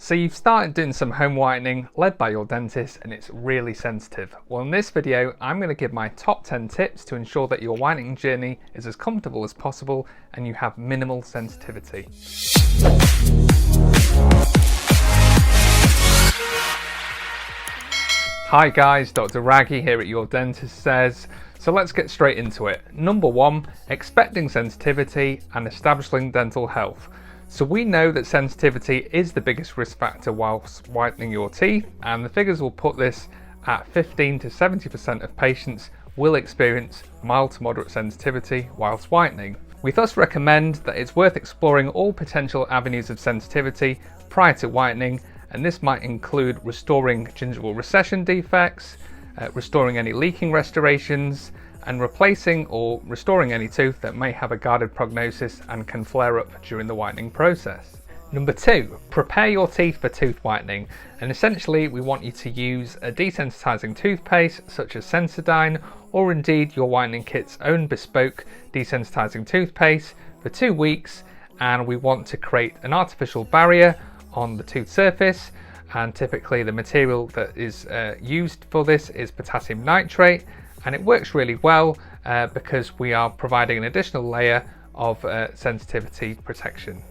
So you've started doing some home whitening led by your dentist and it's really sensitive. Well, in this video, I'm going to give my top 10 tips to ensure that your whitening journey is as comfortable as possible and you have minimal sensitivity. Hi guys, Dr. Raggy here at Your Dentist Says. So let's get straight into it. Number 1, expecting sensitivity and establishing dental health. So we know that sensitivity is the biggest risk factor whilst whitening your teeth, and the figures will put this at 15 to 70% of patients will experience mild to moderate sensitivity whilst whitening. We thus recommend that it's worth exploring all potential avenues of sensitivity prior to whitening, and this might include restoring gingival recession defects, restoring any leaking restorations, and replacing or restoring any tooth that may have a guarded prognosis and can flare up during the whitening process. Number 2, prepare your teeth for tooth whitening, and essentially we want you to use a desensitizing toothpaste such as Sensodyne, or indeed your whitening kit's own bespoke desensitizing toothpaste for 2 weeks, and we want to create an artificial barrier on the tooth surface, and typically the material that is used for this is potassium nitrate, and it works really well because we are providing an additional layer of sensitivity protection.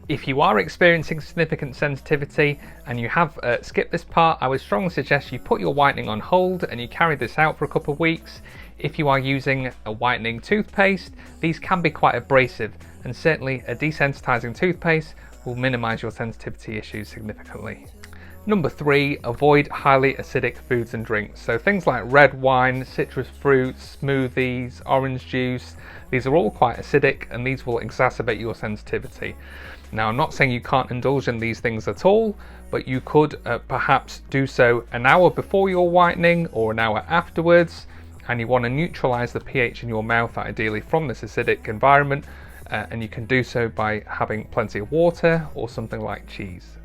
If you are experiencing significant sensitivity and you have skipped this part, I would strongly suggest you put your whitening on hold and you carry this out for a couple of weeks. If you are using a whitening toothpaste, these can be quite abrasive, and certainly a desensitizing toothpaste will minimize your sensitivity issues significantly. Number 3, avoid highly acidic foods and drinks. So things like red wine, citrus fruits, smoothies, orange juice, these are all quite acidic and these will exacerbate your sensitivity. Now, I'm not saying you can't indulge in these things at all, but you could perhaps do so an hour before your whitening or an hour afterwards, and you want to neutralize the pH in your mouth ideally from this acidic environment, and you can do so by having plenty of water or something like cheese.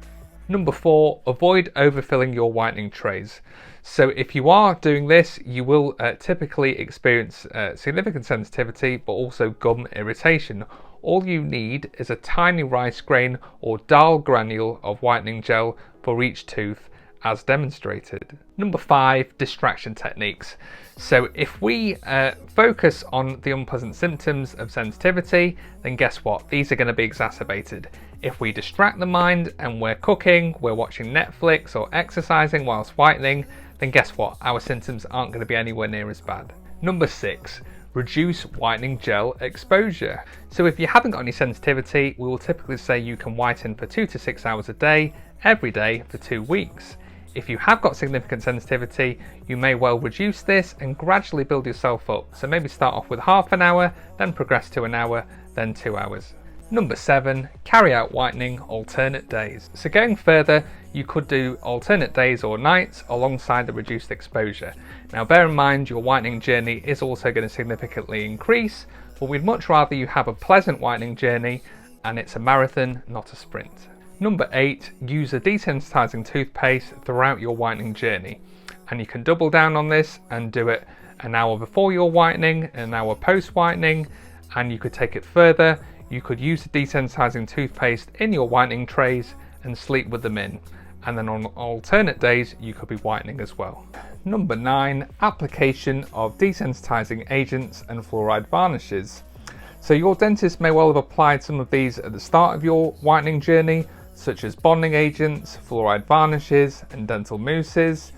Number 4, avoid overfilling your whitening trays. So if you are doing this, you will typically experience significant sensitivity, but also gum irritation. All you need is a tiny rice grain or dal granule of whitening gel for each tooth, as demonstrated. Number 5, distraction techniques. So if we focus on the unpleasant symptoms of sensitivity, then guess what? These are going to be exacerbated. If we distract the mind and we're cooking, we're watching Netflix or exercising whilst whitening, then guess what? Our symptoms aren't going to be anywhere near as bad. Number 6, reduce whitening gel exposure. So if you haven't got any sensitivity, we will typically say you can whiten for 2 to 6 hours a day, every day for 2 weeks. If you have got significant sensitivity, you may well reduce this and gradually build yourself up. So maybe start off with half an hour, then progress to an hour, then 2 hours. Number 7, carry out whitening alternate days. So going further, you could do alternate days or nights alongside the reduced exposure. Now bear in mind your whitening journey is also going to significantly increase, but we'd much rather you have a pleasant whitening journey and it's a marathon, not a sprint. Number 8, use a desensitizing toothpaste throughout your whitening journey. And you can double down on this and do it an hour before your whitening, an hour post whitening, and you could take it further. You could use the desensitizing toothpaste in your whitening trays and sleep with them in. And then on alternate days, you could be whitening as well. Number 9, application of desensitizing agents and fluoride varnishes. So your dentist may well have applied some of these at the start of your whitening journey, such as bonding agents, fluoride varnishes, and dental mousses.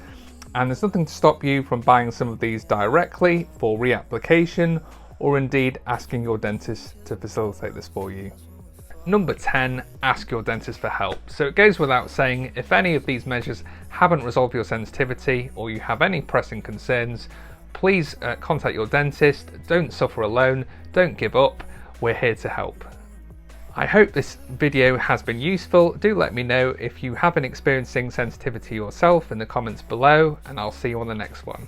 And there's nothing to stop you from buying some of these directly for reapplication, or indeed asking your dentist to facilitate this for you. Number 10, ask your dentist for help. So it goes without saying, if any of these measures haven't resolved your sensitivity or you have any pressing concerns, please contact your dentist. Don't suffer alone, don't give up, we're here to help. I hope this video has been useful. Do let me know if you have been experiencing sensitivity yourself in the comments below, and I'll see you on the next one.